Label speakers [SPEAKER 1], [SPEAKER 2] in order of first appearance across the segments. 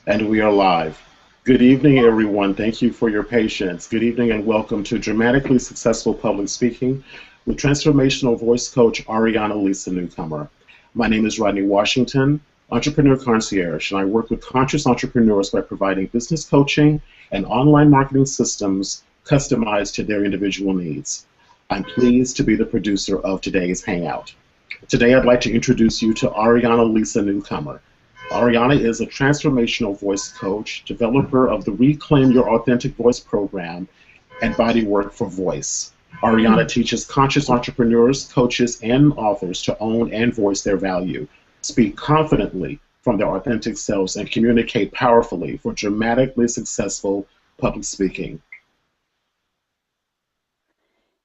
[SPEAKER 1] And we are live. Good evening, everyone. Thank you for your patience. Good evening and welcome to Dramatically Successful Public Speaking with transformational voice coach Ariana Lisa Newcomer. My name is Rodney Washington, Entrepreneur Concierge, and I work with conscious entrepreneurs by providing business coaching and online marketing systems customized to their individual needs. I'm pleased to be the producer of today's Hangout. Today, I'd like to introduce you to Ariana Lisa Newcomer. Ariana is a transformational voice coach, developer of the Reclaim Your Authentic Voice program and Bodywork for Voice. Ariana teaches conscious entrepreneurs, coaches, and authors to own and voice their value, speak confidently from their authentic selves, and communicate powerfully for dramatically successful public speaking.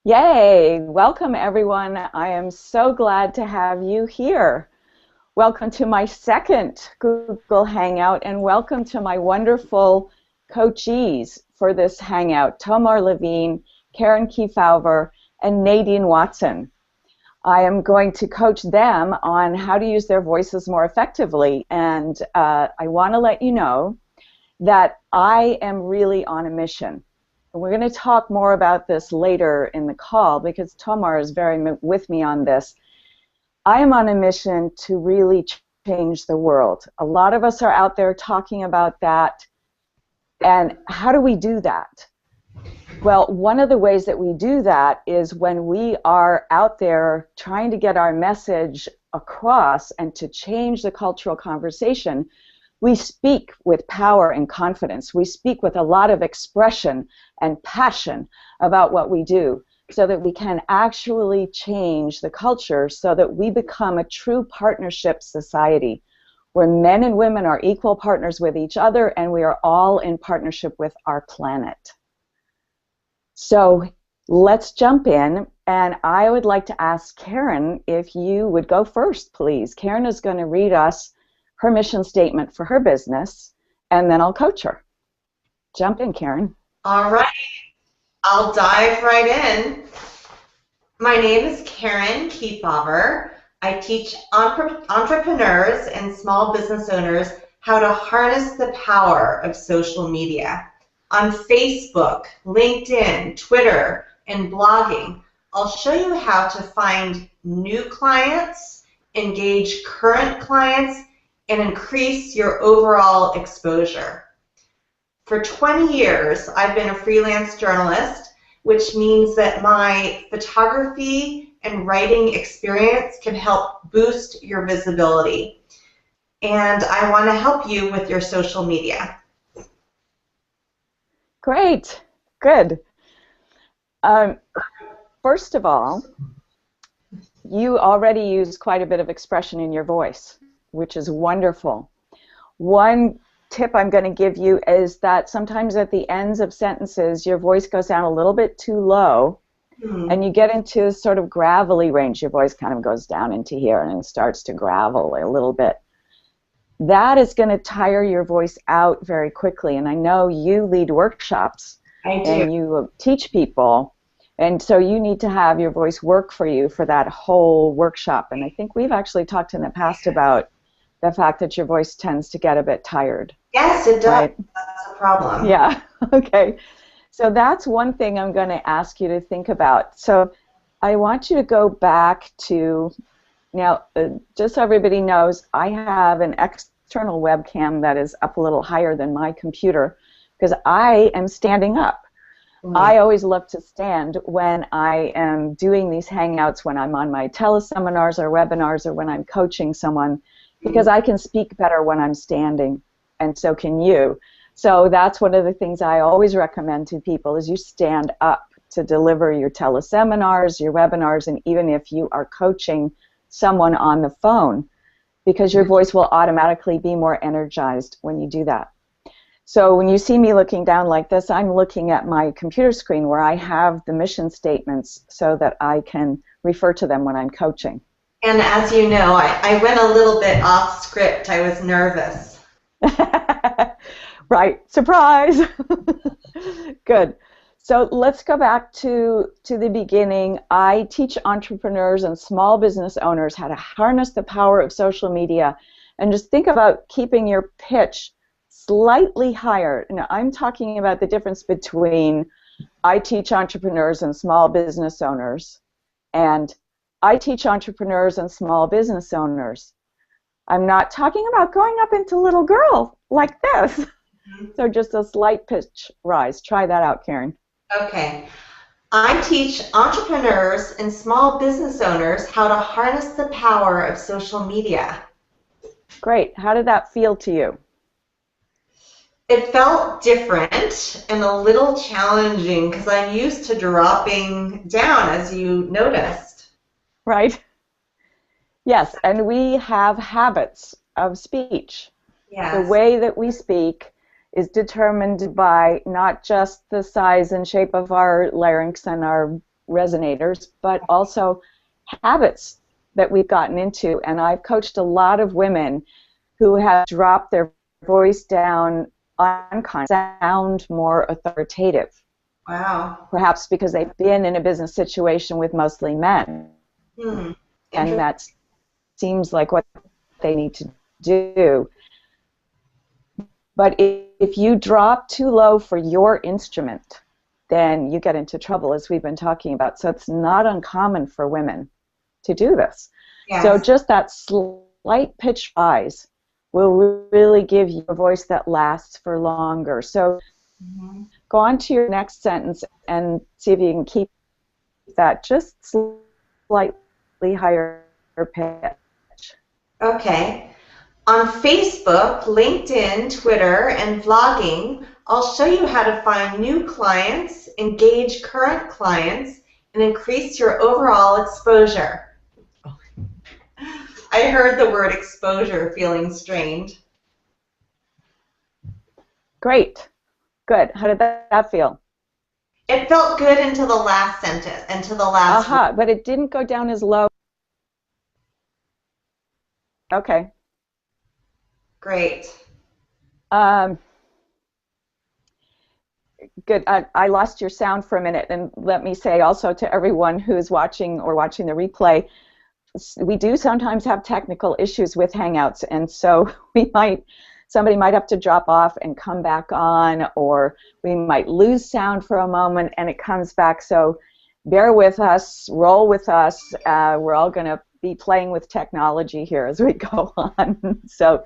[SPEAKER 2] Yay! Welcome, everyone. I am so glad to have you here. Welcome to my second Google Hangout, and welcome to my wonderful coachees for this Hangout, Tamar Levine, Karen Kefauver, and Nadine Watson. I am going to coach them on how to use their voices more effectively, and I want to let you know that I am really on a mission. We're going to talk more about this later in the call because Tamar is very with me on this. I am on a mission to really change the world. A lot of us are out there talking about that. And how do we do that? Well, one of the ways that we do that is when we are out there trying to get our message across and to change the cultural conversation, we speak with power and confidence. We speak with a lot of expression and passion about what we do, so that we can actually change the culture so that we become a true partnership society where men and women are equal partners with each other and we are all in partnership with our planet. So let's jump in, and I would like to ask Karen if you would go first, please. Karen is going to read us her mission statement for her business, and then I'll coach her. Jump in, Karen.
[SPEAKER 3] All right. I'll dive right in. My name is Karen Kefauver. I teach entrepreneurs and small business owners how to harness the power of social media. On Facebook, LinkedIn, Twitter, and blogging, I'll show you how to find new clients, engage current clients, and increase your overall exposure. For 20 years, I've been a freelance journalist, which means that my photography and writing experience can help boost your visibility. And I want to help you with your social media.
[SPEAKER 2] Great. Good. First of all, you already use quite a bit of expression in your voice, which is wonderful. One tip I'm going to give you is that sometimes at the ends of sentences your voice goes down a little bit too low, and you get into sort of gravelly range. Your voice kind of goes down into here and it starts to gravel a little bit. That is going to tire your voice out very quickly, and I know you lead workshops and you teach people, and so you need to have your voice work for you for that whole workshop. And I think we've actually talked in the past about the fact that your voice tends to get a bit tired.
[SPEAKER 3] Yes, it does.
[SPEAKER 2] Right?
[SPEAKER 3] That's a problem.
[SPEAKER 2] Yeah, okay. So that's one thing I'm going to ask you to think about. So I want you to go back to, now, just so everybody knows, I have an external webcam that is up a little higher than my computer because I am standing up. I always love to stand when I am doing these Hangouts, when I'm on my teleseminars or webinars or when I'm coaching someone, because I can speak better when I'm standing, and so can you. So that's one of the things I always recommend to people is you stand up to deliver your teleseminars, your webinars, and even if you are coaching someone on the phone, because your voice will automatically be more energized when you do that. So when you see me looking down like this, I'm looking at my computer screen where I have the mission statements so that I can refer to them when I'm coaching.
[SPEAKER 3] And as you know, I went a little bit off script. I was nervous.
[SPEAKER 2] Right. Surprise! Good. So let's go back to the beginning. I teach entrepreneurs and small business owners how to harness the power of social media And just think about keeping your pitch slightly higher. Now, I'm talking about the difference between I teach entrepreneurs and small business owners, and I teach entrepreneurs and small business owners. I'm not talking about going up into little girl like this. Mm-hmm. So just a slight pitch rise. Try that out, Karen.
[SPEAKER 3] Okay. I teach entrepreneurs and small business owners how to harness the power of social media.
[SPEAKER 2] Great. How did that feel to you?
[SPEAKER 3] It felt different and a little challenging because I'm used to dropping down, as you noticed.
[SPEAKER 2] Right. Yes, and we have habits of speech.
[SPEAKER 3] Yes.
[SPEAKER 2] The way that we speak is determined by not just the size and shape of our larynx and our resonators, but also habits that we've gotten into. And I've coached a lot of women who have dropped their voice down unconsciously, sound more authoritative.
[SPEAKER 3] Wow.
[SPEAKER 2] Perhaps because they've been in a business situation with mostly men.
[SPEAKER 3] Hmm.
[SPEAKER 2] And that seems like what they need to do. But if you drop too low for your instrument, then you get into trouble, as we've been talking about. So it's not uncommon for women to do this.
[SPEAKER 3] Yes.
[SPEAKER 2] So just that slight pitch rise will really give you a voice that lasts for longer. So go on to your next sentence and see if you can keep that just slightly higher pitch.
[SPEAKER 3] Okay. On Facebook, LinkedIn, Twitter, and vlogging, I'll show you how to find new clients, engage current clients, and increase your overall exposure. I heard the word exposure feeling strained.
[SPEAKER 2] Great. Good. How did that feel?
[SPEAKER 3] It felt good until the last sentence, until the last
[SPEAKER 2] word. But it didn't go down as low. Okay.
[SPEAKER 3] Great.
[SPEAKER 2] Good. I lost your sound for a minute, and let me say also to everyone who's watching or watching the replay, we do sometimes have technical issues with Hangouts, and so somebody might have to drop off and come back on, or we might lose sound for a moment and it comes back. So bear with us, roll with us. We're all going to be playing with technology here as we go on. So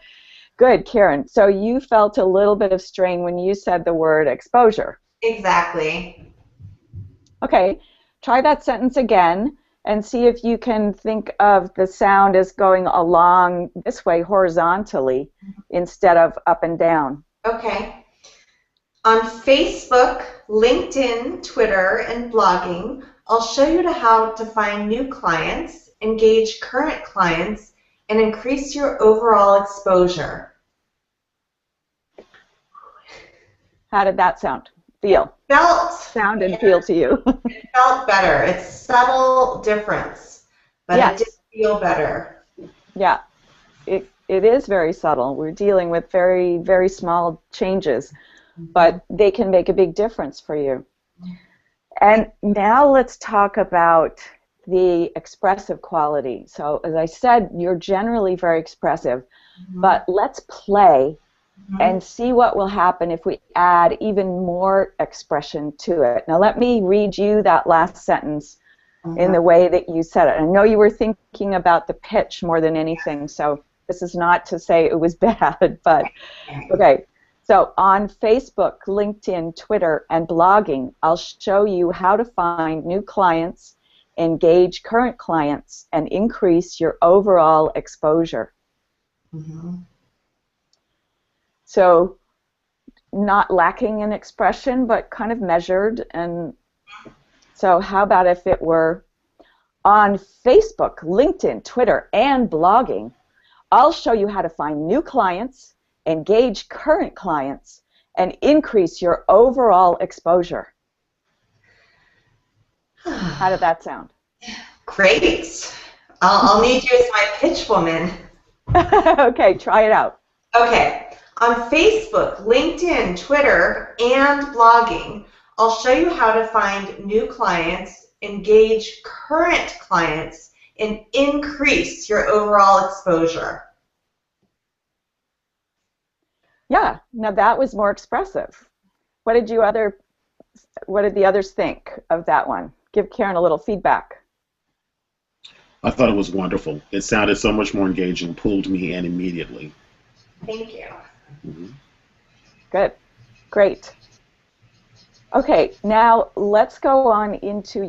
[SPEAKER 2] good, Karen. So you felt a little bit of strain when you said the word exposure.
[SPEAKER 3] Exactly.
[SPEAKER 2] Okay, try that sentence again and see if you can think of the sound as going along this way horizontally instead of up and down.
[SPEAKER 3] Okay. On Facebook, LinkedIn, Twitter, and blogging, I'll show you how to find new clients, engage current clients, and increase your overall exposure.
[SPEAKER 2] How did that feel? Sound and feel to you.
[SPEAKER 3] It felt better. It's subtle difference, but
[SPEAKER 2] yes.
[SPEAKER 3] It did feel better.
[SPEAKER 2] Yeah, it is very subtle. We're dealing with very, very small changes, but they can make a big difference for you. And now let's talk about the expressive quality. So as I said, you're generally very expressive, but let's play and see what will happen if we add even more expression to it. Now let me read you that last sentence in the way that you said it. I know you were thinking about the pitch more than anything, so this is not to say it was bad, but okay. So on Facebook, LinkedIn, Twitter, and blogging, I'll show you how to find new clients, engage current clients, and increase your overall exposure. So not lacking in expression, but kind of measured. And so how about if it were on Facebook, LinkedIn, Twitter, and blogging, I'll show you how to find new clients, engage current clients, and increase your overall exposure. How did that sound?
[SPEAKER 3] Great. I'll need you as my pitch woman.
[SPEAKER 2] Okay, try it out.
[SPEAKER 3] Okay. On Facebook, LinkedIn, Twitter, and blogging, I'll show you how to find new clients, engage current clients, and increase your overall exposure.
[SPEAKER 2] Yeah, now that was more expressive. What did the others think of that one? Give Karen a little feedback.
[SPEAKER 1] I thought it was wonderful. It sounded so much more engaging, pulled me in immediately.
[SPEAKER 3] Thank you.
[SPEAKER 1] Mhm.
[SPEAKER 2] Good. Great. Okay, now let's go on into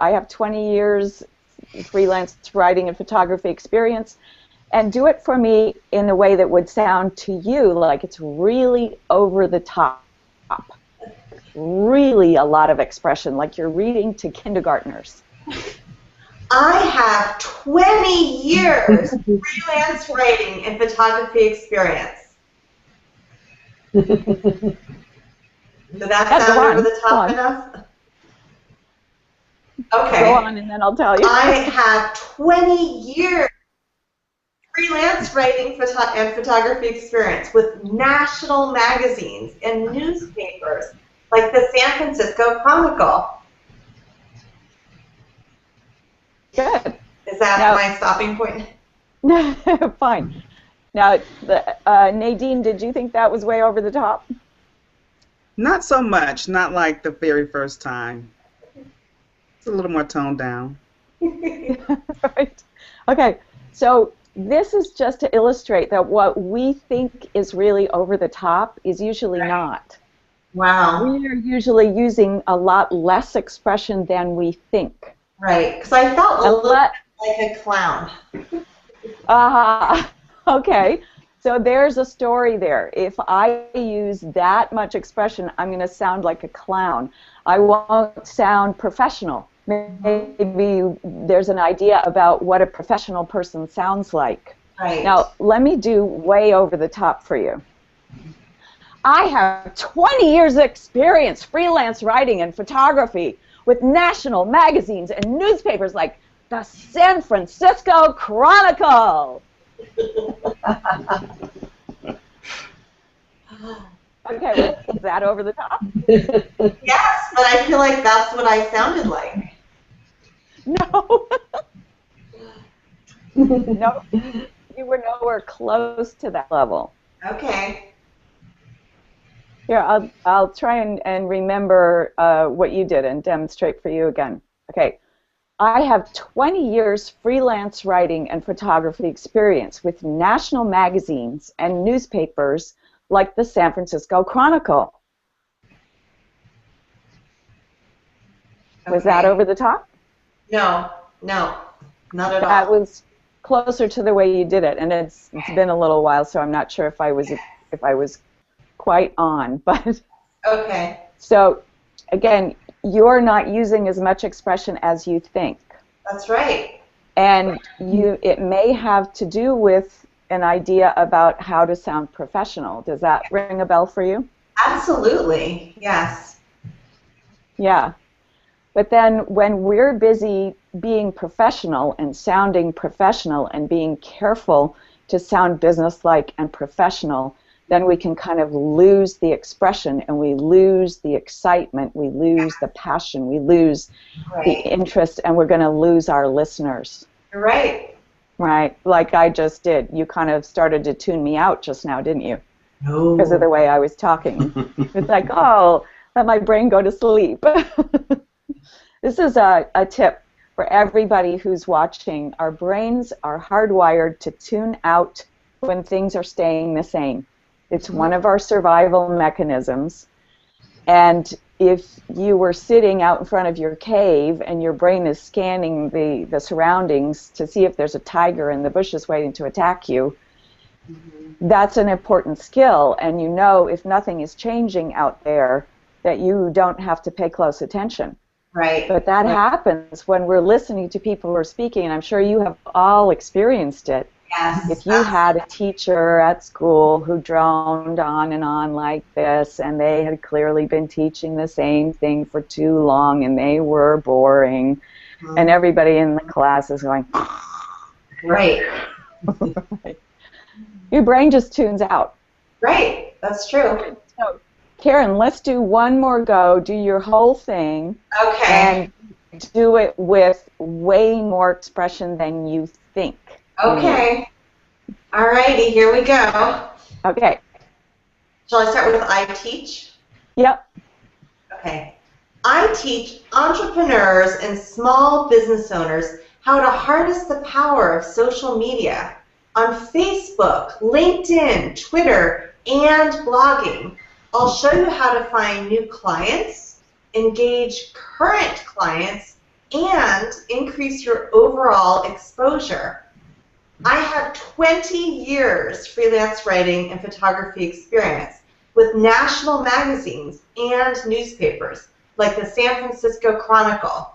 [SPEAKER 2] I have 20 years freelance writing and photography experience, and do it for me in a way that would sound to you like it's really over the top. Really a lot of expression, like you're reading to kindergartners.
[SPEAKER 3] I have 20 years freelance writing and photography experience. Did that sound over the top enough? Okay.
[SPEAKER 2] Go on, and then I'll tell you.
[SPEAKER 3] I have 20 years freelance writing and photography experience with national magazines and newspapers like the San Francisco Chronicle.
[SPEAKER 2] Good.
[SPEAKER 3] Is that my stopping point?
[SPEAKER 2] Fine. Now, Nadine, did you think that was way over the top?
[SPEAKER 4] Not so much. Not like the very first time. It's a little more toned down.
[SPEAKER 2] Right. Okay. So this is just to illustrate that what we think is really over the top is usually not.
[SPEAKER 3] Wow.
[SPEAKER 2] We are usually using a lot less expression than we think.
[SPEAKER 3] Right. Because I felt a little like a clown.
[SPEAKER 2] Okay. So there's a story there. If I use that much expression, I'm going to sound like a clown. I won't sound professional. Maybe there's an idea about what a professional person sounds like.
[SPEAKER 3] Right.
[SPEAKER 2] Now, let me do way over the top for you. I have 20 years experience freelance writing and photography with national magazines and newspapers like the San Francisco Chronicle. Okay, is that over the top?
[SPEAKER 3] Yes, but I feel like that's what I sounded like.
[SPEAKER 2] No. No, you were nowhere close to that level.
[SPEAKER 3] Okay.
[SPEAKER 2] Here, I'll try and remember what you did and demonstrate for you again. Okay. I have 20 years freelance writing and photography experience with national magazines and newspapers like the San Francisco Chronicle. Was that over the top?
[SPEAKER 3] No, not at all.
[SPEAKER 2] That was closer to the way you did it, and it's been a little while, so I'm not sure if I was quite on, but
[SPEAKER 3] okay.
[SPEAKER 2] So again, you're not using as much expression as you think.
[SPEAKER 3] That's right.
[SPEAKER 2] And it may have to do with an idea about how to sound professional. Does that ring a bell for you?
[SPEAKER 3] Absolutely, yes.
[SPEAKER 2] Yeah. But then when we're busy being professional and sounding professional and being careful to sound businesslike and professional, then we can kind of lose the expression and we lose the excitement, we lose the passion, we lose the interest, and we're going to lose our listeners.
[SPEAKER 3] Right.
[SPEAKER 2] Right, like I just did. You kind of started to tune me out just now, didn't you?
[SPEAKER 3] No.
[SPEAKER 2] Because of the way I was talking. It's like, oh, let my brain go to sleep. This is a tip for everybody who's watching. Our brains are hardwired to tune out when things are staying the same. It's one of our survival mechanisms. And if you were sitting out in front of your cave and your brain is scanning the surroundings to see if there's a tiger in the bushes waiting to attack you, that's an important skill. And you know if nothing is changing out there that you don't have to pay close attention.
[SPEAKER 3] Right.
[SPEAKER 2] But that happens when we're listening to people who are speaking, and I'm sure you have all experienced it.
[SPEAKER 3] Yes.
[SPEAKER 2] If you had a teacher at school who droned on and on like this, and they had clearly been teaching the same thing for too long, and they were boring, and everybody in the class is going,
[SPEAKER 3] right.
[SPEAKER 2] Your brain just tunes out.
[SPEAKER 3] Right. That's true.
[SPEAKER 2] So, Karen, let's do one more go. Do your whole thing.
[SPEAKER 3] Okay.
[SPEAKER 2] And do it with way more expression than you think.
[SPEAKER 3] Okay. All righty, here we go.
[SPEAKER 2] Okay.
[SPEAKER 3] Shall I start with I teach?
[SPEAKER 2] Yep.
[SPEAKER 3] Okay. I teach entrepreneurs and small business owners how to harness the power of social media on Facebook, LinkedIn, Twitter, and blogging. I'll show you how to find new clients, engage current clients, and increase your overall exposure. I have 20 years freelance writing and photography experience with national magazines and newspapers like the San Francisco Chronicle.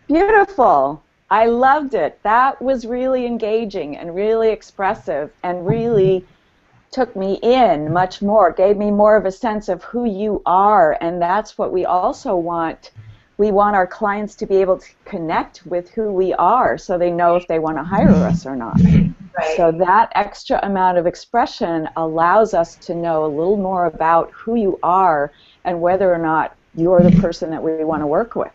[SPEAKER 2] Beautiful. I loved it. That was really engaging and really expressive and really took me in much more, gave me more of a sense of who you are, and that's what we also want. We want our clients to be able to connect with who we are so they know if they want to hire us or not.
[SPEAKER 3] Right.
[SPEAKER 2] So that extra amount of expression allows us to know a little more about who you are and whether or not you're the person that we want to work with.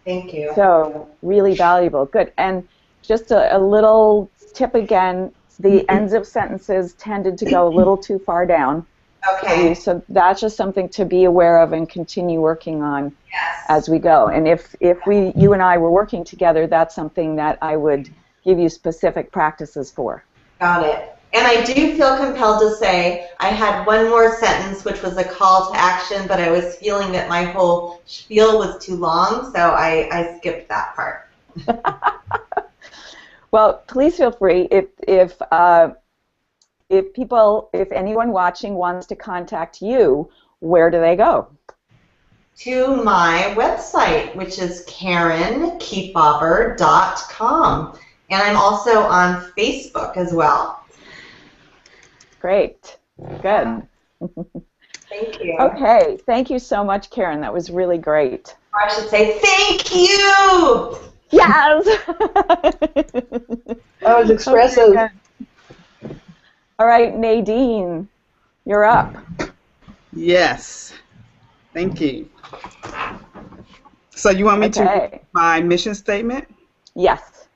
[SPEAKER 3] Thank you.
[SPEAKER 2] So really valuable. Good. And just a little tip again, the ends of sentences tended to go a little too far down.
[SPEAKER 3] Okay.
[SPEAKER 2] So that's just something to be aware of and continue working on
[SPEAKER 3] Yes.
[SPEAKER 2] as we go. And if you and I were working together, that's something that I would give you specific practices for.
[SPEAKER 3] Got it. And I do feel compelled to say I had one more sentence, which was a call to action, but I was feeling that my whole spiel was too long, so I skipped that part.
[SPEAKER 2] Well, please feel free. If anyone watching wants to contact you, where do they go?
[SPEAKER 3] To my website, which is KarenKeepover.com. And I'm also on Facebook as well.
[SPEAKER 2] Great. Good.
[SPEAKER 3] Thank you.
[SPEAKER 2] Okay. Thank you so much, Karen. That was really great.
[SPEAKER 3] Or I should say thank you!
[SPEAKER 2] Yes!
[SPEAKER 5] That was expressive.
[SPEAKER 2] Okay, all right, Nadine, you're up.
[SPEAKER 4] Yes. Thank you. So you want me to read my mission statement?
[SPEAKER 2] Yes.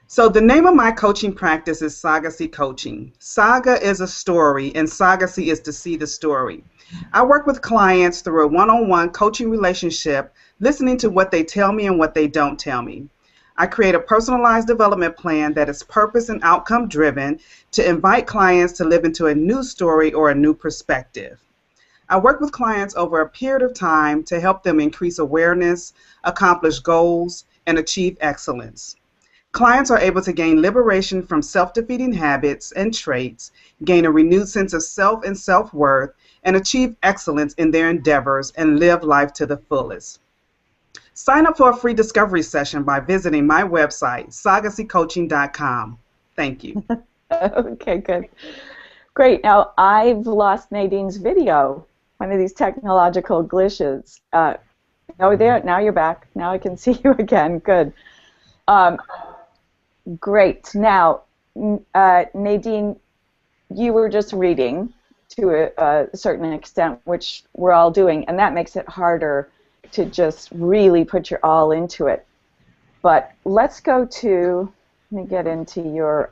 [SPEAKER 4] So the name of my coaching practice is Sagacy Coaching. Saga is a story, and Sagacy is to see the story. I work with clients through a one-on-one coaching relationship, listening to what they tell me and what they don't tell me. I create a personalized development plan that is purpose and outcome driven to invite clients to live into a new story or a new perspective. I work with clients over a period of time to help them increase awareness, accomplish goals, and achieve excellence. Clients are able to gain liberation from self-defeating habits and traits, gain a renewed sense of self and self-worth, and achieve excellence in their endeavors and live life to the fullest. Sign up for a free discovery session by visiting my website, sagacycoaching.com. Thank you.
[SPEAKER 2] Okay, good. Great. Now, I've lost Nadine's video, one of these technological glitches. Oh, there. Now you're back. Now I can see you again. Good. Great. Now, Nadine, you were just reading to a certain extent, which we're all doing, and that makes it harder to just really put your all into it. But let's go to, let me get into your,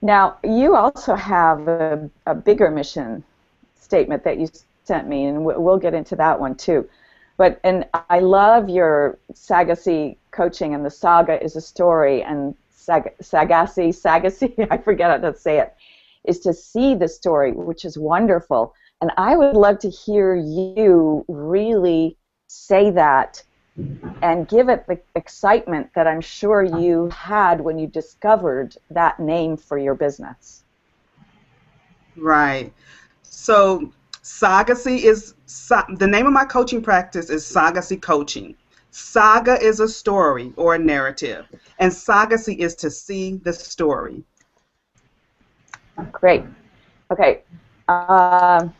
[SPEAKER 2] now you also have a bigger mission statement that you sent me, and we'll get into that one too. And I love your Sagacy coaching, and the saga is a story, and Sagacy, I forget how to say it, is to see the story, which is wonderful. And I would love to hear you really say that and give it the excitement that I'm sure you had when you discovered that name for your business.
[SPEAKER 4] Right. So Sagacy is, the name of my coaching practice is Sagacy Coaching. Saga is a story or a narrative, and Sagacy is to see the story.
[SPEAKER 2] Great. Okay. Let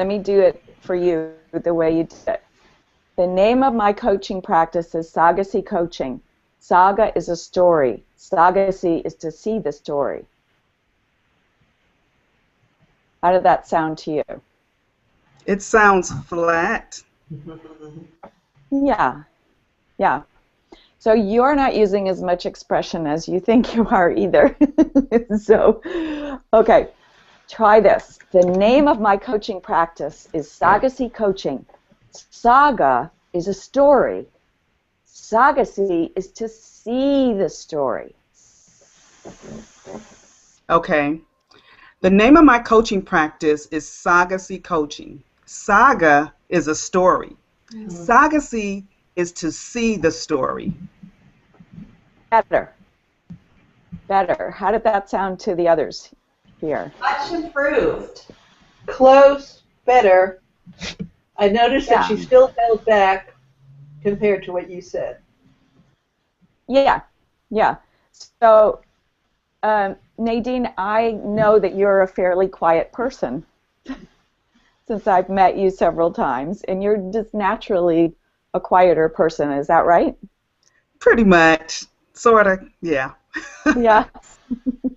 [SPEAKER 2] me do it for you the way you did it. The name of my coaching practice is Sagacy Coaching. Saga is a story. Sagacy is to see the story. How did that sound to you?
[SPEAKER 4] It sounds flat.
[SPEAKER 2] Yeah. Yeah. So you're not using as much expression as you think you are either. So, okay, try this. The name of my coaching practice is Sagacy Coaching. Saga is a story. Sagacy is to see the story.
[SPEAKER 4] Okay. The name of my coaching practice is Sagacy Coaching. Saga is a story. Sagacy is to see the story.
[SPEAKER 2] Better. Better. How did that sound to the others here?
[SPEAKER 3] Much improved.
[SPEAKER 5] Close, better. I noticed that she
[SPEAKER 2] Yeah.
[SPEAKER 5] still held back compared to what you said.
[SPEAKER 2] Yeah, yeah. So, Nadine, I know that you're a fairly quiet person since I've met you several times, and you're just naturally a quieter person. Is that right?
[SPEAKER 4] Pretty much. Sort of, yeah.
[SPEAKER 2] Yeah.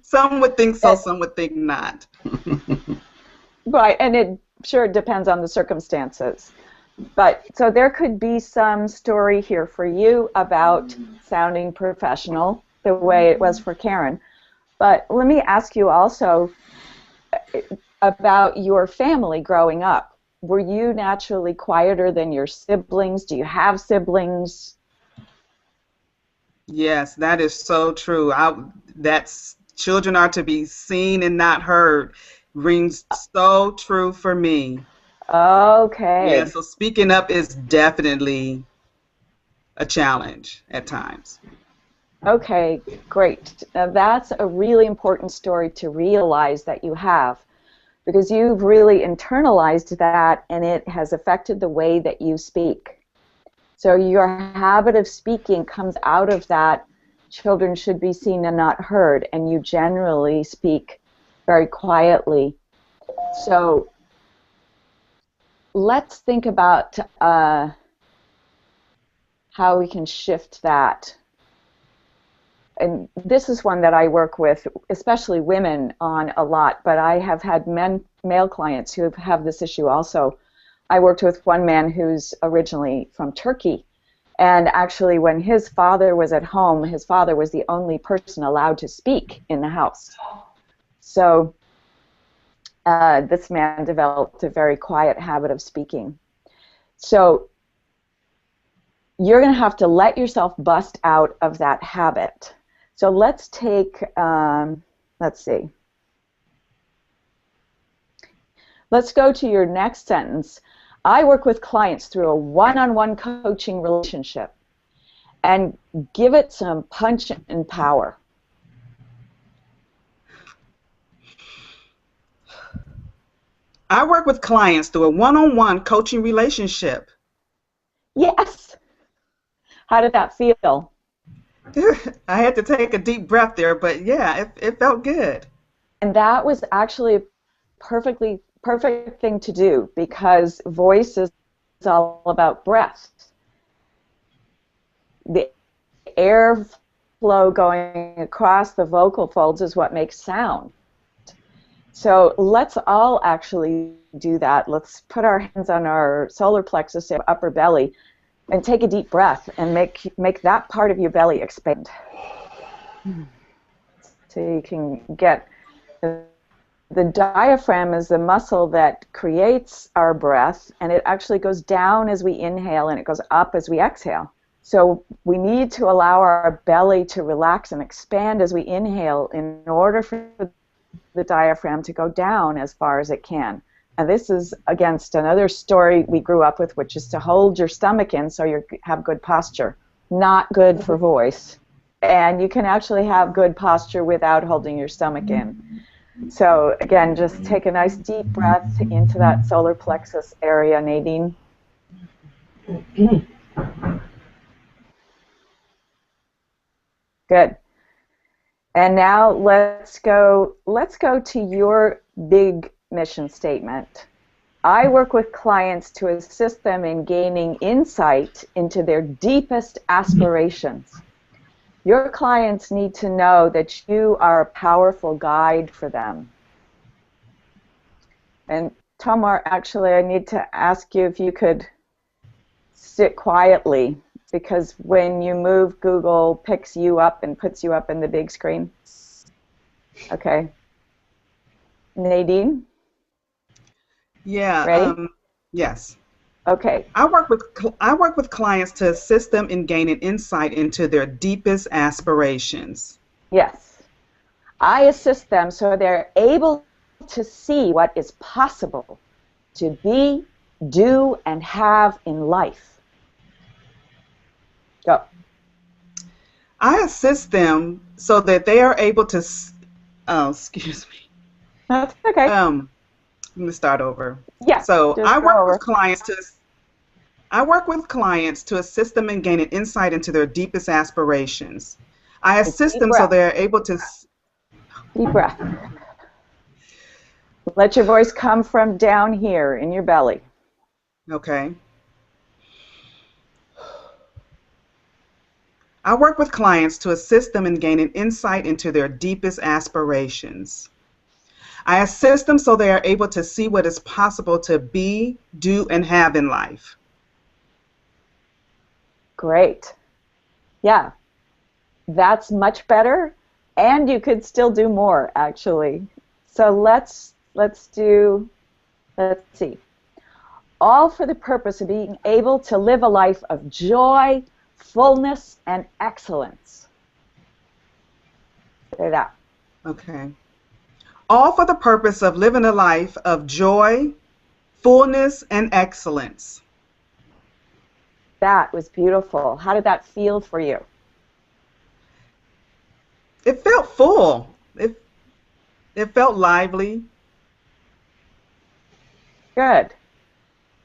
[SPEAKER 4] Some would think so, some would think not.
[SPEAKER 2] Right, and it sure depends on the circumstances. But so there could be some story here for you about sounding professional, the way it was for Karen. But let me ask you also about your family growing up. Were you naturally quieter than your siblings? Do you have siblings?
[SPEAKER 4] Yes, that is so true. That's children are to be seen and not heard. Rings so true for me.
[SPEAKER 2] Okay.
[SPEAKER 4] Yeah, so speaking up is definitely a challenge at times.
[SPEAKER 2] Okay, great. Now that's a really important story to realize that you have, because you've really internalized that and it has affected the way that you speak. So your habit of speaking comes out of that children should be seen and not heard, and you generally speak very quietly. So let's think about how we can shift that. And this is one that I work with, especially women, on a lot, but I have had male clients who have this issue also. I worked with one man who's originally from Turkey, and actually when his father was at home, his father was the only person allowed to speak in the house. So this man developed a very quiet habit of speaking. So you're going to have to let yourself bust out of that habit. So let's take, let's see. Let's go to your next sentence. I work with clients through a one-on-one coaching relationship, and give it some punch and power.
[SPEAKER 4] I work with clients through a one-on-one coaching relationship.
[SPEAKER 2] Yes. How did that feel?
[SPEAKER 4] I had to take a deep breath there, but yeah, it felt good.
[SPEAKER 2] And that was actually a perfect thing to do, because voice is all about breath. The airflow going across the vocal folds is what makes sound. So let's all actually do that. Let's put our hands on our solar plexus, upper belly, and take a deep breath and make that part of your belly expand. So you can get the diaphragm is the muscle that creates our breath, and it actually goes down as we inhale and it goes up as we exhale. So we need to allow our belly to relax and expand as we inhale in order for the diaphragm to go down as far as it can. And this is against another story we grew up with, which is to hold your stomach in so you have good posture. Not good for voice. And you can actually have good posture without holding your stomach in. So again, just take a nice deep breath into that solar plexus area, Nadine. Good. And now let's go to your big mission statement. I work with clients to assist them in gaining insight into their deepest aspirations. Your clients need to know that you are a powerful guide for them. And Tamar, actually, I need to ask you if you could sit quietly because when you move, Google picks you up and puts you up in the big screen. Okay. Nadine?
[SPEAKER 4] Yeah.
[SPEAKER 2] Ready?
[SPEAKER 4] Yes.
[SPEAKER 2] Okay.
[SPEAKER 4] I work with clients to assist them in gaining insight into their deepest aspirations.
[SPEAKER 2] Yes. I assist them so they're able to see what is possible to be, do, and have in life. Go.
[SPEAKER 4] I assist them so that they are able to, excuse me.
[SPEAKER 2] That's okay.
[SPEAKER 4] Let me start over.
[SPEAKER 2] Yeah.
[SPEAKER 4] So
[SPEAKER 2] I work with
[SPEAKER 4] clients to assist them in gaining insight into their deepest aspirations. I assist them so they're able to.
[SPEAKER 2] Deep breath. Let your voice come from down here in your belly.
[SPEAKER 4] Okay. I work with clients to assist them in gaining insight into their deepest aspirations. I assist them so they are able to see what is possible to be, do, and have in life.
[SPEAKER 2] Great. Yeah, that's much better, and you could still do more, actually. So let's see. All for the purpose of being able to live a life of joy, fullness, and excellence. Say that.
[SPEAKER 4] Okay. All for the purpose of living a life of joy, fullness, and excellence.
[SPEAKER 2] That was beautiful. How did that feel for you?
[SPEAKER 4] It felt full. It felt lively.
[SPEAKER 2] Good.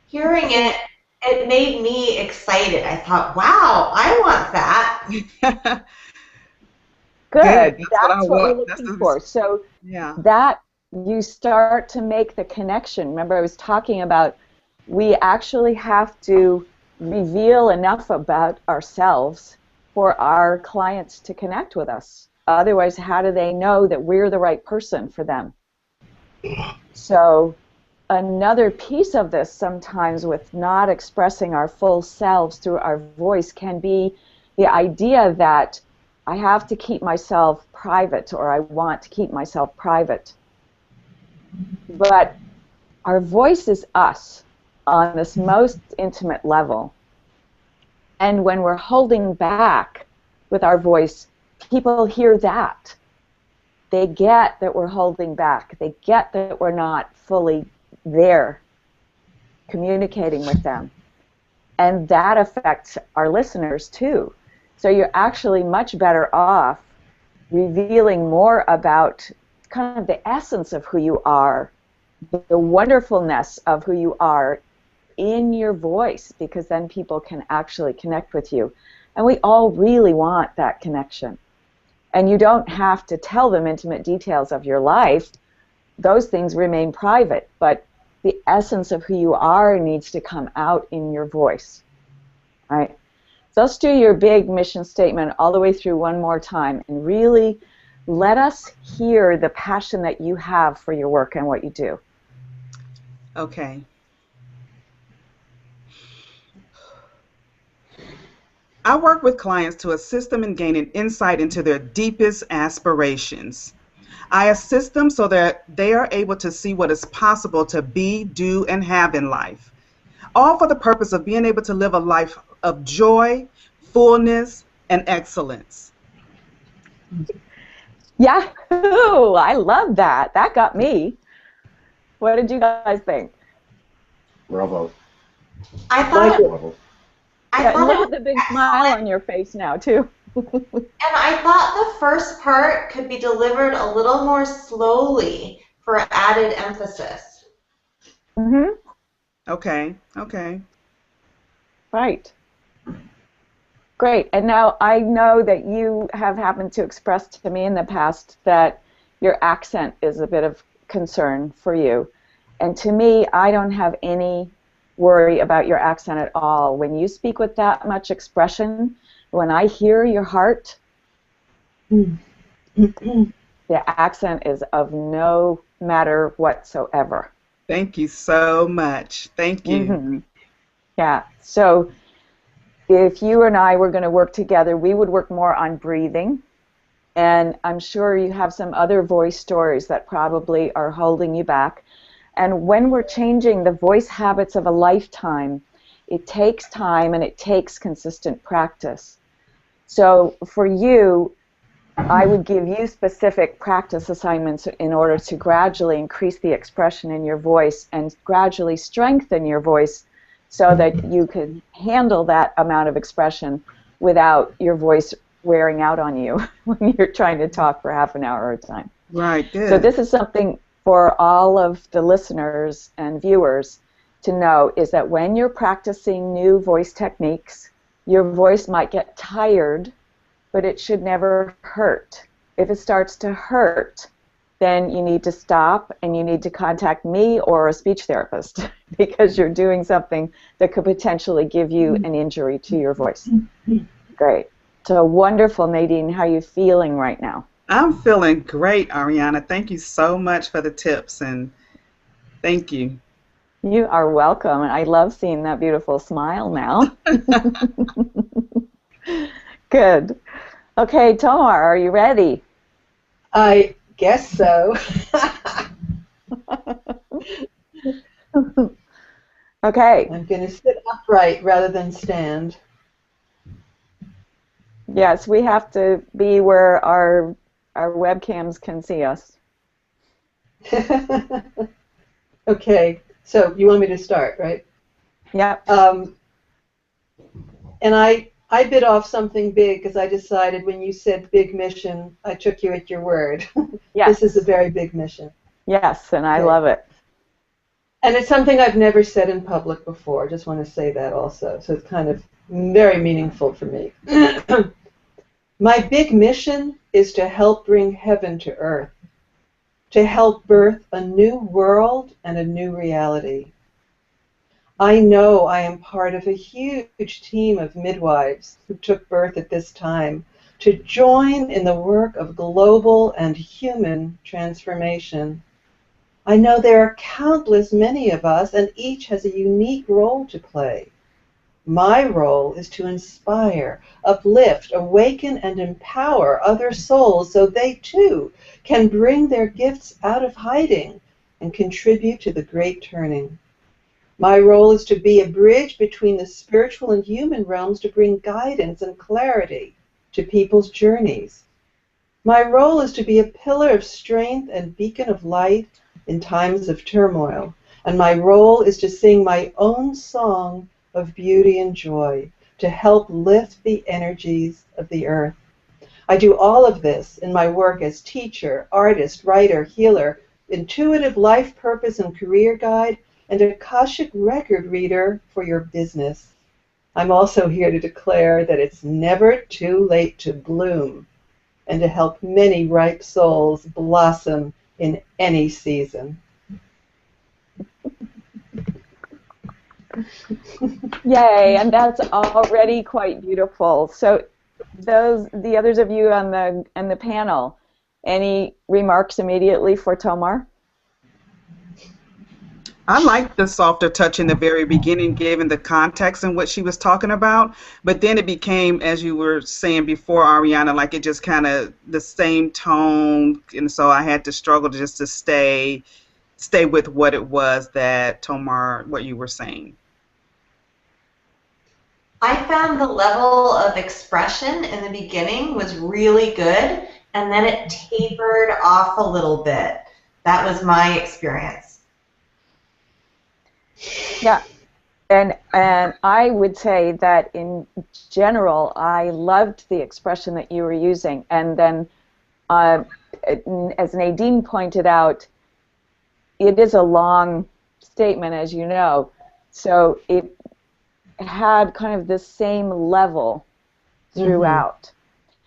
[SPEAKER 3] Hearing it, it made me excited. I thought, wow, I want that.
[SPEAKER 2] Good.
[SPEAKER 4] That's what I
[SPEAKER 2] That's what
[SPEAKER 4] want.
[SPEAKER 2] we're looking for. So
[SPEAKER 4] yeah.
[SPEAKER 2] that you start to make the connection. Remember, I was talking about we actually have to reveal enough about ourselves for our clients to connect with us. Otherwise, how do they know that we're the right person for them? So another piece of this sometimes with not expressing our full selves through our voice can be the idea that I have to keep myself private, or I want to keep myself private. But our voice is us on this most intimate level. And when we're holding back with our voice, people hear that. They get that we're holding back. They get that we're not fully there communicating with them. And that affects our listeners too. So you're actually much better off revealing more about kind of the essence of who you are, the wonderfulness of who you are in your voice, because then people can actually connect with you. And we all really want that connection. And you don't have to tell them intimate details of your life. Those things remain private, but the essence of who you are needs to come out in your voice. Right? So let's do your big mission statement all the way through one more time and really let us hear the passion that you have for your work and what you do.
[SPEAKER 4] Okay. I work with clients to assist them in gaining insight into their deepest aspirations. I assist them so that they are able to see what is possible to be, do, and have in life. All for the purpose of being able to live a life of joy, fullness, and excellence.
[SPEAKER 2] Yahoo! I love that. That got me. What did you guys think?
[SPEAKER 1] Bravo.
[SPEAKER 3] I thought
[SPEAKER 1] Bravo.
[SPEAKER 2] Look at the big smile on your face now, too.
[SPEAKER 3] And I thought the first part could be delivered a little more slowly for added emphasis.
[SPEAKER 2] Mm-hmm.
[SPEAKER 4] Okay.
[SPEAKER 2] Right. Great. And now I know that you have happened to express to me in the past that your accent is a bit of concern for you. And to me, I don't have any worry about your accent at all. When you speak with that much expression, when I hear your heart, the accent is of no matter whatsoever.
[SPEAKER 4] Thank you so much. Thank you.
[SPEAKER 2] Mm-hmm. Yeah. So if you and I were going to work together, we would work more on breathing. And I'm sure you have some other voice stories that probably are holding you back. And when we're changing the voice habits of a lifetime, it takes time and it takes consistent practice. So for you, I would give you specific practice assignments in order to gradually increase the expression in your voice and gradually strengthen your voice so that you could handle that amount of expression without your voice wearing out on you when you're trying to talk for half an hour at a time.
[SPEAKER 4] Right, good.
[SPEAKER 2] So this is something for all of the listeners and viewers to know, is that when you're practicing new voice techniques, your voice might get tired, but it should never hurt. If it starts to hurt, then you need to stop and you need to contact me or a speech therapist because you're doing something that could potentially give you an injury to your voice. Great. So wonderful, Nadine. How are you feeling right now?
[SPEAKER 4] I'm feeling great, Ariana. Thank you so much for the tips, and thank you.
[SPEAKER 2] You are welcome. And I love seeing that beautiful smile now. Good. Okay, Tomar, are you ready?
[SPEAKER 5] I guess so.
[SPEAKER 2] Okay.
[SPEAKER 5] I'm going to sit upright rather than stand.
[SPEAKER 2] Yes, we have to be where our webcams can see us.
[SPEAKER 5] Okay, so you want me to start, right?
[SPEAKER 2] Yep.
[SPEAKER 5] And I bit off something big because I decided when you said big mission, I took you at your word.
[SPEAKER 2] Yes.
[SPEAKER 5] This is a very big mission.
[SPEAKER 2] Yes, and I
[SPEAKER 5] Okay.
[SPEAKER 2] love it.
[SPEAKER 5] And it's something I've never said in public before. I just want to say that also. So it's kind of very meaningful for me. My big mission is to help bring heaven to earth, to help birth a new world and a new reality. I know I am part of a huge team of midwives who took birth at this time to join in the work of global and human transformation. I know there are countless many of us, and each has a unique role to play. My role is to inspire, uplift, awaken, and empower other souls so they too can bring their gifts out of hiding and contribute to the great turning. My role is to be a bridge between the spiritual and human realms to bring guidance and clarity to people's journeys. My role is to be a pillar of strength and beacon of light in times of turmoil. And my role is to sing my own song of beauty and joy to help lift the energies of the earth. I do all of this in my work as teacher, artist, writer, healer, intuitive life purpose and career guide, and Akashic record reader for your business. I'm also here to declare that it's never too late to bloom and to help many ripe souls blossom in any season.
[SPEAKER 2] Yay, and that's already quite beautiful. So the others of you on the panel, any remarks immediately for Tomar?
[SPEAKER 4] I liked the softer touch in the very beginning, given the context and what she was talking about. But then it became, as you were saying before, Ariana, like it just kind of the same tone, and so I had to struggle just to stay with what it was that Tomar, what you were saying.
[SPEAKER 3] I found the level of expression in the beginning was really good, and then it tapered off a little bit. That was my experience.
[SPEAKER 2] Yeah, and I would say that in general, I loved the expression that you were using, and then as Nadine pointed out, it is a long statement, as you know, so it had kind of the same level throughout.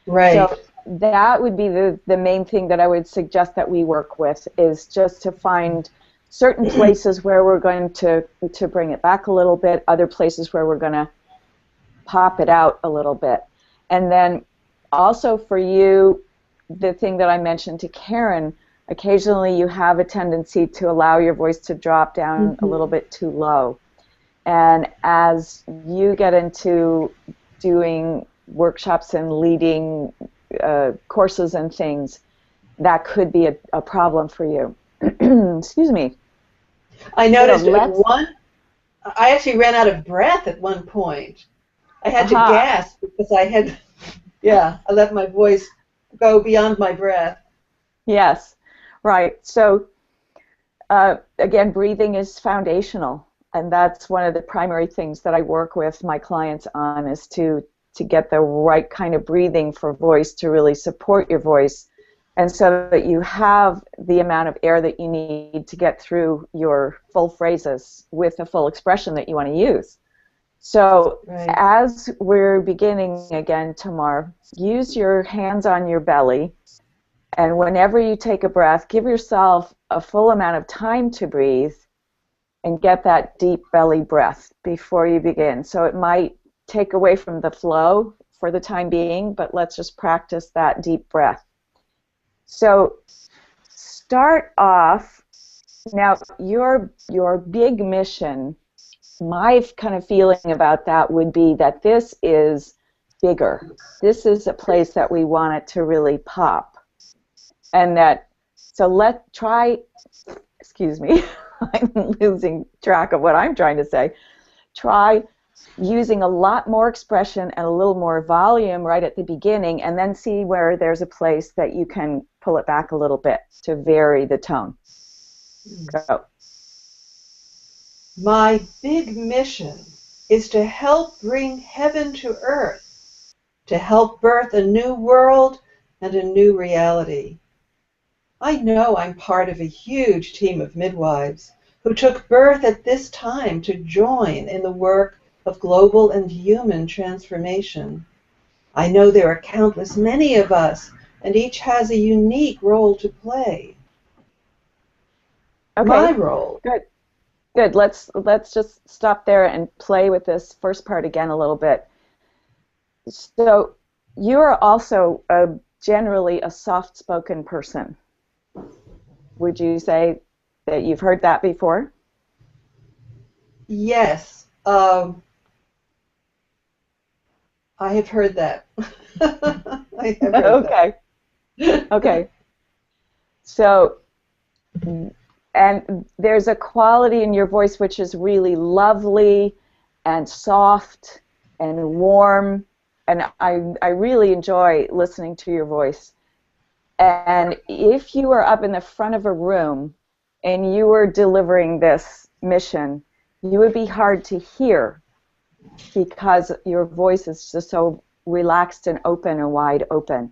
[SPEAKER 5] Right.
[SPEAKER 2] So that would be the main thing that I would suggest that we work with, is just to find certain places where we're going to bring it back a little bit, other places where we're going to pop it out a little bit. And then also for you, the thing that I mentioned to Karen, occasionally you have a tendency to allow your voice to drop down a little bit too low. And as you get into doing workshops and leading courses and things, that could be a problem for you. Excuse me.
[SPEAKER 5] I noticed I actually ran out of breath at one point. I had to gasp because I let my voice go beyond my breath.
[SPEAKER 2] Yes, right. So, again, breathing is foundational, and that's one of the primary things that I work with my clients on, is to get the right kind of breathing for voice to really support your voice, and so that you have the amount of air that you need to get through your full phrases with the full expression that you want to use. So as we're beginning again tomorrow, use your hands on your belly, and whenever you take a breath, give yourself a full amount of time to breathe and get that deep belly breath before you begin. So it might take away from the flow for the time being, but let's just practice that deep breath. So start off, now your big mission, my kind of feeling about that would be that this is bigger. This is a place that we want it to really pop. And that, so excuse me, I'm losing track of what I'm trying to say. Try using a lot more expression and a little more volume right at the beginning, and then see where there's a place that you can pull it back a little bit to vary the tone. Go.
[SPEAKER 5] My big mission is to help bring heaven to earth, to help birth a new world and a new reality. I know I'm part of a huge team of midwives who took birth at this time to join in the work of global and human transformation. I know there are countless many of us, and each has a unique role to play.
[SPEAKER 2] Okay.
[SPEAKER 5] My role.
[SPEAKER 2] Good. Let's just stop there and play with this first part again a little bit. So you are also generally a soft-spoken person. Would you say that you've heard that before?
[SPEAKER 5] Yes. I have heard that. I have heard that.
[SPEAKER 2] Okay. So, and there's a quality in your voice which is really lovely and soft and warm, and I really enjoy listening to your voice. And if you were up in the front of a room and you were delivering this mission, you would be hard to hear because your voice is just so relaxed and open and wide open.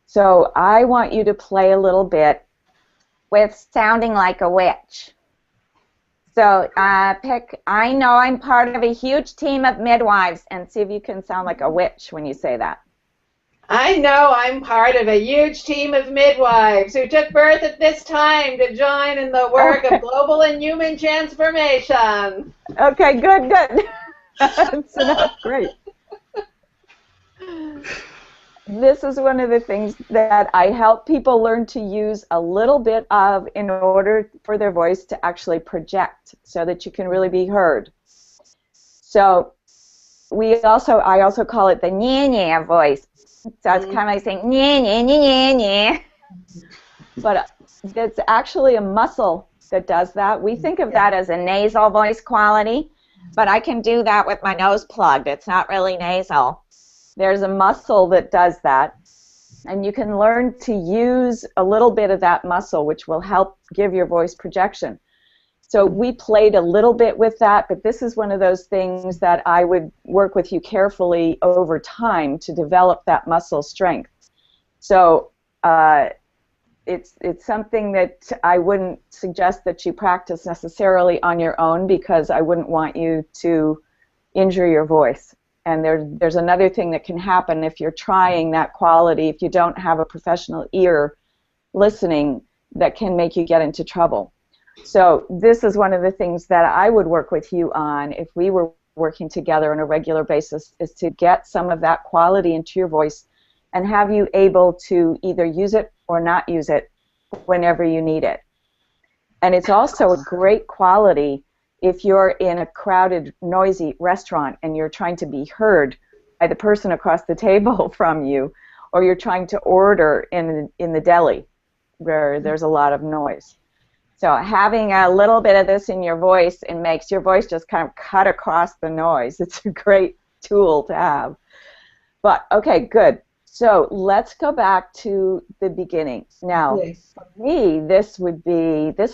[SPEAKER 2] So I want you to play a little bit with sounding like a witch. So pick, I know I'm part of a huge team of midwives, and see if you can sound like a witch when you say that.
[SPEAKER 5] I know I'm part of a huge team of midwives who took birth at this time to join in the work of global and human transformation.
[SPEAKER 2] Okay, good. That's enough. Great. This is one of the things that I help people learn to use a little bit of in order for their voice to actually project so that you can really be heard. So I also call it the nya voice. So it's kind of like saying nya nya nya nya. But it's actually a muscle that does that. We think of that as a nasal voice quality, but I can do that with my nose plugged. It's not really nasal. There's a muscle that does that, and you can learn to use a little bit of that muscle, which will help give your voice projection. So we played a little bit with that, but this is one of those things that I would work with you carefully over time to develop that muscle strength. So it's something that I wouldn't suggest that you practice necessarily on your own, because I wouldn't want you to injure your voice. And there's another thing that can happen if you're trying that quality, if you don't have a professional ear listening, that can make you get into trouble. So this is one of the things that I would work with you on if we were working together on a regular basis, is to get some of that quality into your voice and have you able to either use it or not use it whenever you need it. And it's also a great quality if you're in a crowded, noisy restaurant and you're trying to be heard by the person across the table from you, or you're trying to order in the deli where there's a lot of noise. So having a little bit of this in your voice, it makes your voice just kind of cut across the noise. It's a great tool to have. But, okay, good. So let's go back to the beginning. Now, for me, this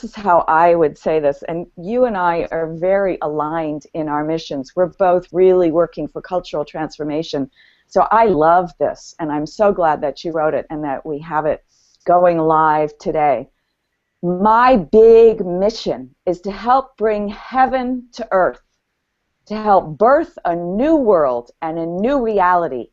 [SPEAKER 2] is how I would say this, and you and I are very aligned in our missions. We're both really working for cultural transformation. So I love this, and I'm so glad that you wrote it and that we have it going live today. My big mission is to help bring heaven to earth, to help birth a new world and a new reality.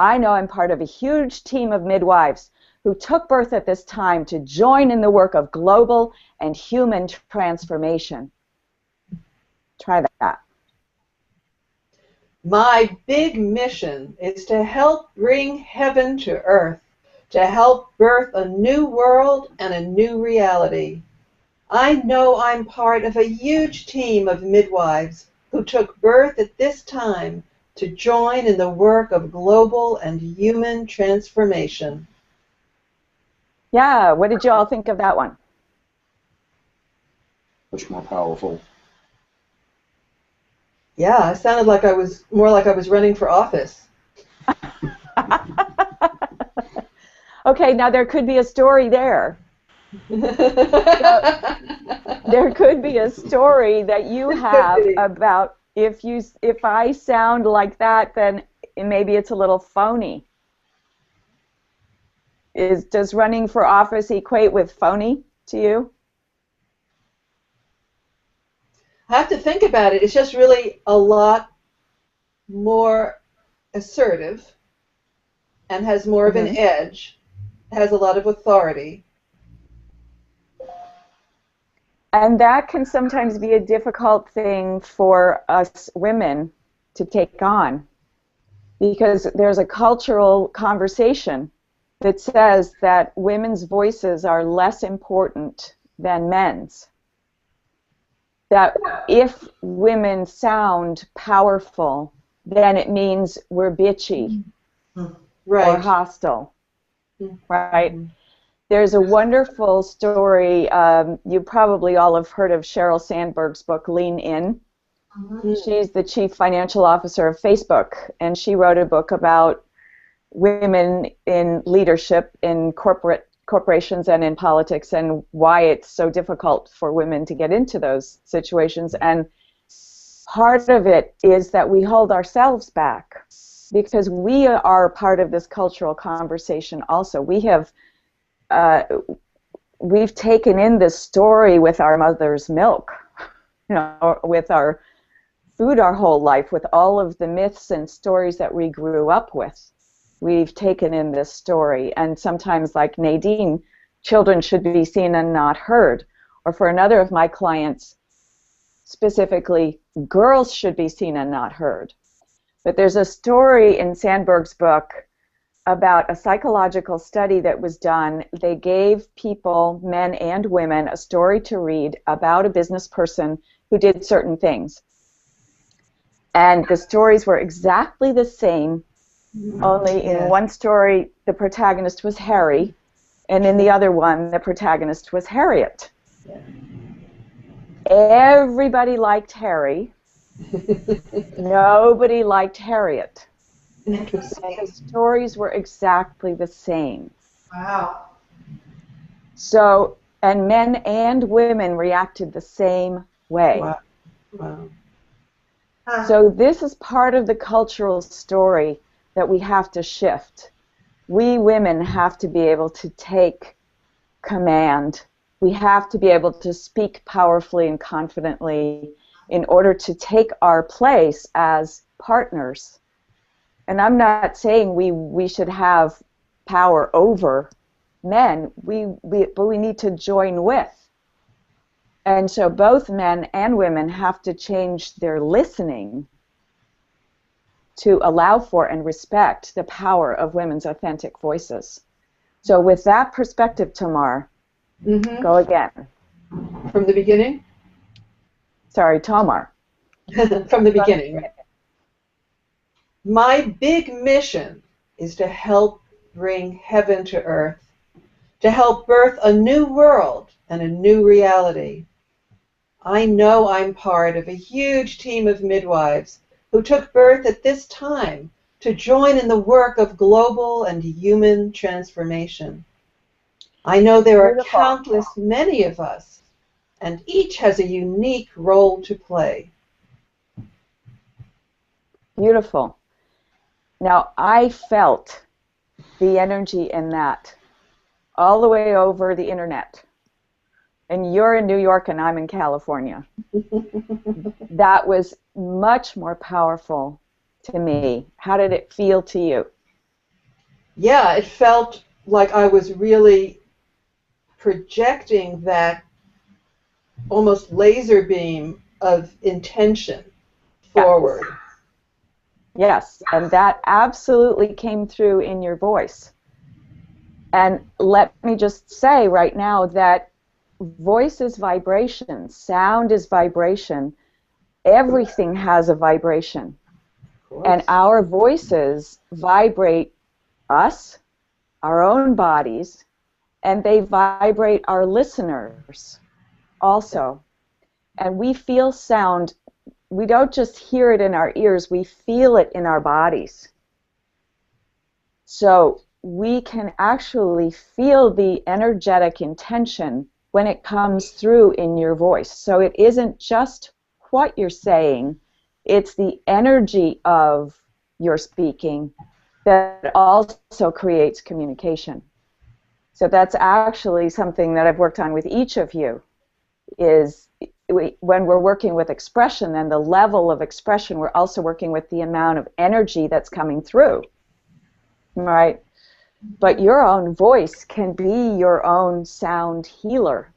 [SPEAKER 2] I know I'm part of a huge team of midwives who took birth at this time to join in the work of global and human transformation. Try that.
[SPEAKER 5] My big mission is to help bring heaven to earth, to help birth a new world and a new reality. I know I'm part of a huge team of midwives who took birth at this time to join in the work of global and human transformation.
[SPEAKER 2] Yeah, what did you all think of that one?
[SPEAKER 1] Much more powerful.
[SPEAKER 5] Yeah, it sounded like I was more like I was running for office.
[SPEAKER 2] Okay, now there could be a story there. There could be a story that you have about if I sound like that, then maybe it's a little phony. Does running for office equate with phony to you?
[SPEAKER 5] I have to think about it. It's just really a lot more assertive and has more of an edge, has a lot of authority.
[SPEAKER 2] And that can sometimes be a difficult thing for us women to take on, because there's a cultural conversation that says that women's voices are less important than men's. That if women sound powerful, then it means we're bitchy or hostile, right? There's a wonderful story, you probably all have heard of Sheryl Sandberg's book, Lean In. She's the chief financial officer of Facebook, and she wrote a book about women in leadership in corporations and in politics, and why it's so difficult for women to get into those situations. And part of it is that we hold ourselves back because we are part of this cultural conversation also. We've taken in this story with our mother's milk, with our food our whole life, with all of the myths and stories that we grew up with. We've taken in this story, and sometimes, like Nadine, children should be seen and not heard. Or for another of my clients, specifically, girls should be seen and not heard. But there's a story in Sandberg's book about a psychological study that was done. They gave people, men and women, a story to read about a business person who did certain things. And the stories were exactly the same, only in one story the protagonist was Harry, and in the other one the protagonist was Harriet. Everybody liked Harry. Nobody liked Harriet. And the stories were exactly the same.
[SPEAKER 3] Wow.
[SPEAKER 2] So, and men and women reacted the same way.
[SPEAKER 5] Wow. Wow.
[SPEAKER 2] So this is part of the cultural story that we have to shift. We women have to be able to take command. We have to be able to speak powerfully and confidently in order to take our place as partners. And I'm not saying we should have power over men, but we need to join with. And so both men and women have to change their listening to allow for and respect the power of women's authentic voices. So with that perspective, Tamar, go again.
[SPEAKER 5] From the beginning?
[SPEAKER 2] sorry, Tomar.
[SPEAKER 5] From the beginning, right? My big mission is to help bring heaven to earth, to help birth a new world and a new reality. I know I'm part of a huge team of midwives who took birth at this time to join in the work of global and human transformation. I know there are countless many of us, and each has a unique role to play.
[SPEAKER 2] Beautiful. Now, I felt the energy in that all the way over the internet. And you're in New York and I'm in California. That was much more powerful to me. How did it feel to you?
[SPEAKER 5] Yeah, it felt like I was really projecting that almost laser beam of intention forward.
[SPEAKER 2] Yes, and that absolutely came through in your voice. And let me just say right now that voice is vibration, sound is vibration, everything has a vibration. And our voices vibrate us, our own bodies, and they vibrate our listeners also. And we feel sound. We don't just hear it in our ears, we feel it in our bodies. So we can actually feel the energetic intention when it comes through in your voice. So it isn't just what you're saying, it's the energy of your speaking that also creates communication. So that's actually something that I've worked on with each of you, is when we're working with expression and the level of expression, we're also working with the amount of energy that's coming through, right? But your own voice can be your own sound healer.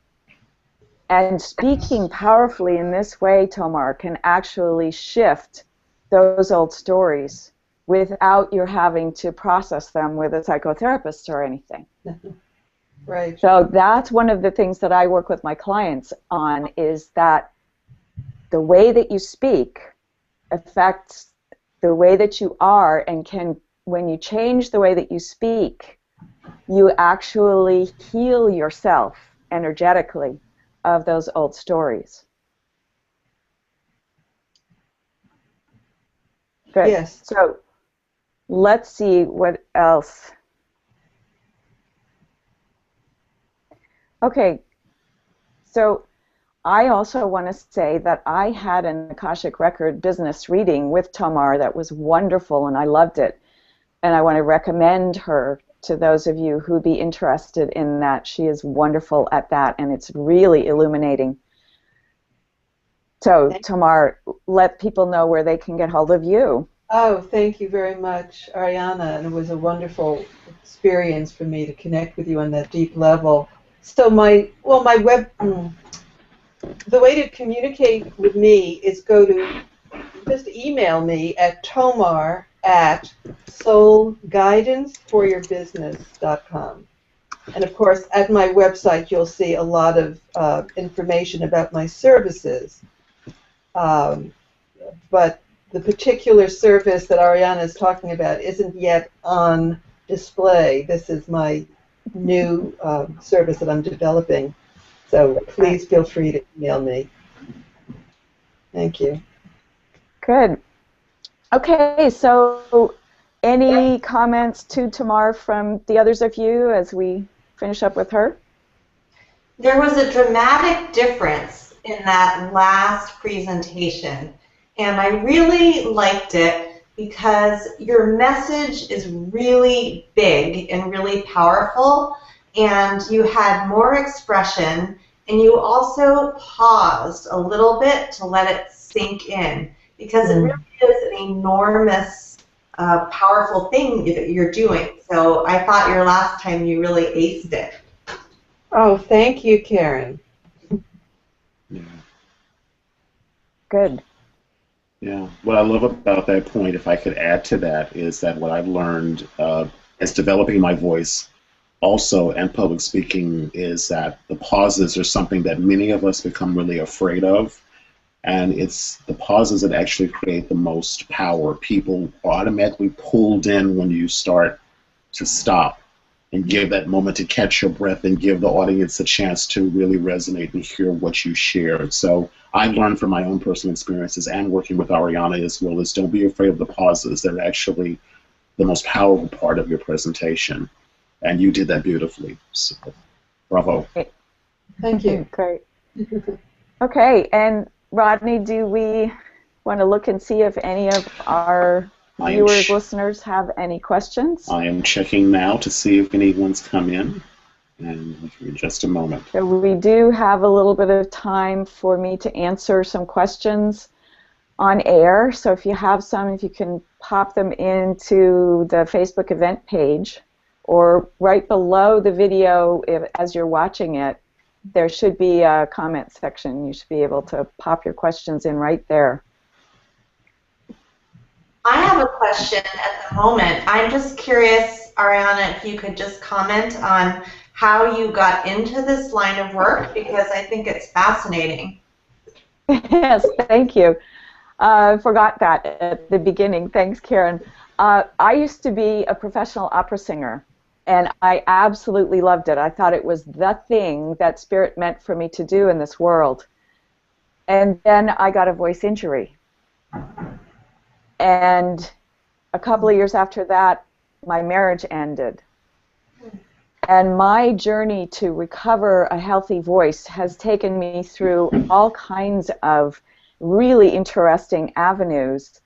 [SPEAKER 2] And speaking powerfully in this way, Tomar, can actually shift those old stories without you having to process them with a psychotherapist or anything.
[SPEAKER 5] Right.
[SPEAKER 2] So that's one of the things that I work with my clients on, is that the way that you speak affects the way that you are, and when you change the way that you speak, you actually heal yourself energetically of those old stories. Good.
[SPEAKER 5] Yes.
[SPEAKER 2] So let's see what else. Okay, so I also want to say that I had an Akashic Record business reading with Tomar that was wonderful, and I loved it. And I want to recommend her to those of you who'd be interested in that. She is wonderful at that, and it's really illuminating. So, Tomar, let people know where they can get hold of you.
[SPEAKER 5] Oh, thank you very much, Ariana, and it was a wonderful experience for me to connect with you on that deep level. So the way to communicate with me is just email me at tomar@soulguidanceforyourbusiness.com. And of course, at my website, you'll see a lot of information about my services. But the particular service that Ariana is talking about isn't yet on display. This is my new service that I'm developing. So please feel free to email me. Thank you.
[SPEAKER 2] Good. Okay, so any comments to Tomar from the others of you as we finish up with her?
[SPEAKER 3] There was a dramatic difference in that last presentation, and I really liked it because your message is really big and really powerful, and you had more expression, and you also paused a little bit to let it sink in, because it really is an enormous, powerful thing that you're doing. So I thought your last time you really aced it.
[SPEAKER 5] Oh, thank you, Karen.
[SPEAKER 1] Yeah.
[SPEAKER 2] Good.
[SPEAKER 1] Yeah. What I love about that point, if I could add to that, is that what I've learned as developing my voice also and public speaking is that the pauses are something that many of us become really afraid of. And it's the pauses that actually create the most power. People are automatically pulled in when you start to stop and give that moment to catch your breath and give the audience a chance to really resonate and hear what you shared. So I learned from my own personal experiences and working with Ariana as well as don't be afraid of the pauses. They're actually the most powerful part of your presentation. And you did that beautifully. So, bravo.
[SPEAKER 5] Thank you.
[SPEAKER 2] Great. Okay, and Rodney, do we want to look and see if any of our viewers, listeners have any questions?
[SPEAKER 1] I am checking now to see if anyone's come in. And in just a moment.
[SPEAKER 2] So we do have a little bit of time for me to answer some questions on air. So if you have some, if you can pop them into the Facebook event page or right below the video as you're watching it, there should be a comment section. You should be able to pop your questions in right there.
[SPEAKER 3] I have a question at the moment. I'm just curious, Ariana, if you could just comment on how you got into this line of work, because I think it's fascinating.
[SPEAKER 2] Yes, thank you. I forgot that at the beginning. Thanks, Karen. I used to be a professional opera singer, and I absolutely loved it. I thought it was the thing that Spirit meant for me to do in this world. And then I got a voice injury. And a couple of years after that, my marriage ended. And my journey to recover a healthy voice has taken me through all kinds of really interesting avenues.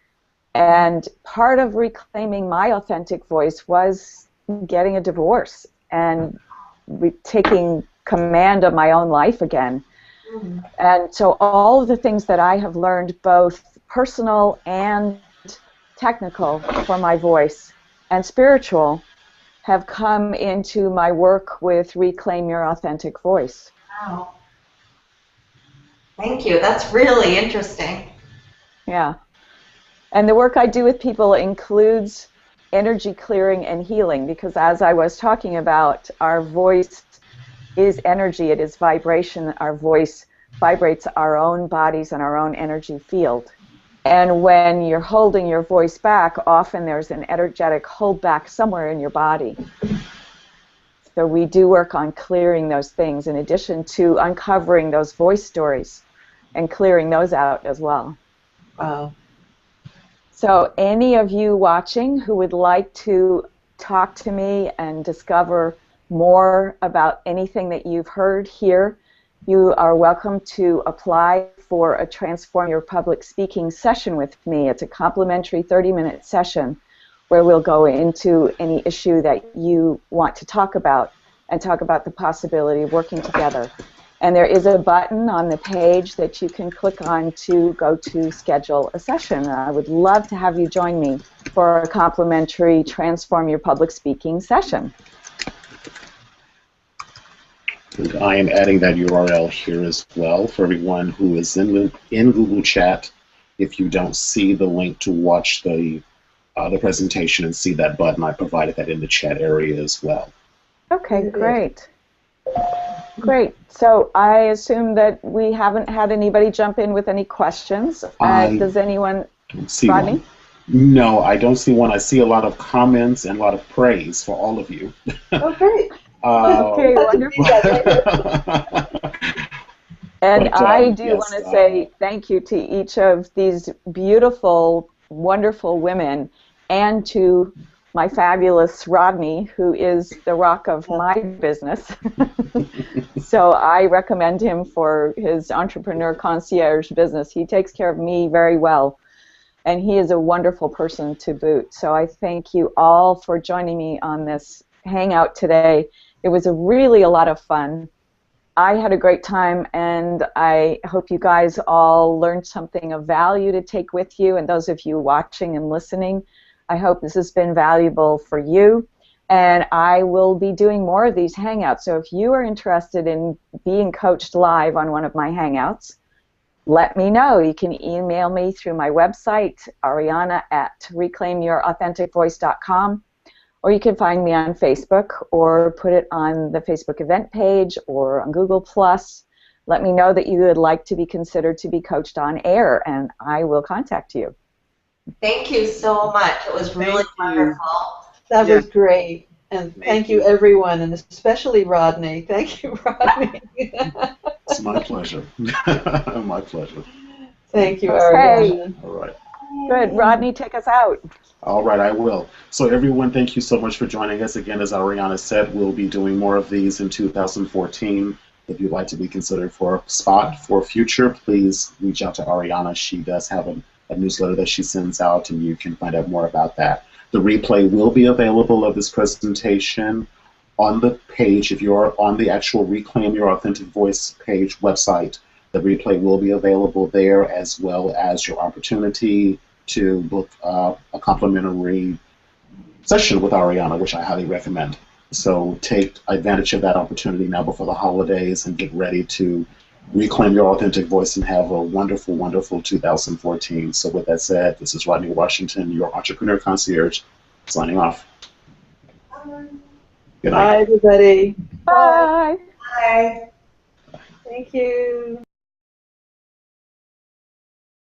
[SPEAKER 2] And part of reclaiming my authentic voice was getting a divorce and taking command of my own life again. And so all of the things that I have learned, both personal and technical for my voice and spiritual, have come into my work with Reclaim Your Authentic Voice.
[SPEAKER 3] Wow. Thank you. That's really interesting.
[SPEAKER 2] Yeah. And the work I do with people includes energy clearing and healing, because as I was talking about, our voice is energy, it is vibration. Our voice vibrates our own bodies and our own energy field. And when you're holding your voice back, often there's an energetic holdback somewhere in your body. So we do work on clearing those things in addition to uncovering those voice stories and clearing those out as well.
[SPEAKER 5] Wow.
[SPEAKER 2] So any of you watching who would like to talk to me and discover more about anything that you've heard here, you are welcome to apply for a Transform Your Public Speaking session with me. It's a complimentary 30-minute session where we'll go into any issue that you want to talk about and talk about the possibility of working together. And there is a button on the page that you can click on to go to schedule a session. I would love to have you join me for a complimentary Transform Your Public Speaking session.
[SPEAKER 1] And I am adding that URL here as well for everyone who is in Google Chat. If you don't see the link to watch the presentation and see that button, I provided that in the chat area as well.
[SPEAKER 2] Okay, great. Great. So I assume that we haven't had anybody jump in with any questions. Does anyone?
[SPEAKER 1] Don't see
[SPEAKER 2] Rodney?
[SPEAKER 1] one. No, I don't see one. I see a lot of comments and a lot of praise for all of you.
[SPEAKER 5] Oh, great.
[SPEAKER 2] Okay, wonderful. And I do
[SPEAKER 1] yes,
[SPEAKER 2] want to say thank you to each of these beautiful, wonderful women, and to my fabulous Rodney, who is the rock of my business. So I recommend him for his entrepreneur concierge business. He takes care of me very well, and he is a wonderful person to boot. So I thank you all for joining me on this Hangout today. It was really a lot of fun. I had a great time, and I hope you guys all learned something of value to take with you, and those of you watching and listening, I hope this has been valuable for you. And I will be doing more of these Hangouts, so if you are interested in being coached live on one of my Hangouts, let me know. You can email me through my website, ariana@reclaimyourauthenticvoice.com, or you can find me on Facebook or put it on the Facebook event page or on Google+. let me know that you would like to be considered to be coached on air, and I will contact you.
[SPEAKER 3] Thank you so much. It was really wonderful.
[SPEAKER 5] That
[SPEAKER 4] Yeah.
[SPEAKER 5] was great. And thank you, everyone, and especially Rodney. Thank you, Rodney.
[SPEAKER 1] It's my pleasure. My pleasure.
[SPEAKER 5] Thank you,
[SPEAKER 2] Okay.
[SPEAKER 5] Ariana.
[SPEAKER 1] All right.
[SPEAKER 2] Good. Rodney, take us out.
[SPEAKER 1] All right, I will. So everyone, thank you so much for joining us. Again, as Ariana said, we'll be doing more of these in 2014. If you'd like to be considered for a spot for future, please reach out to Ariana. She does have a newsletter that she sends out, and you can find out more about that. The replay will be available of this presentation on the page. If you're on the actual Reclaim Your Authentic Voice page website, the replay will be available there, as well as your opportunity to book a complimentary session with Ariana, which I highly recommend. So take advantage of that opportunity now before the holidays and get ready to reclaim your authentic voice and have a wonderful, wonderful 2014. So with that said, this is Rodney Washington, your Entrepreneur Concierge, signing off. Good night.
[SPEAKER 5] Bye, everybody.
[SPEAKER 2] Bye.
[SPEAKER 3] Bye.
[SPEAKER 5] Thank you.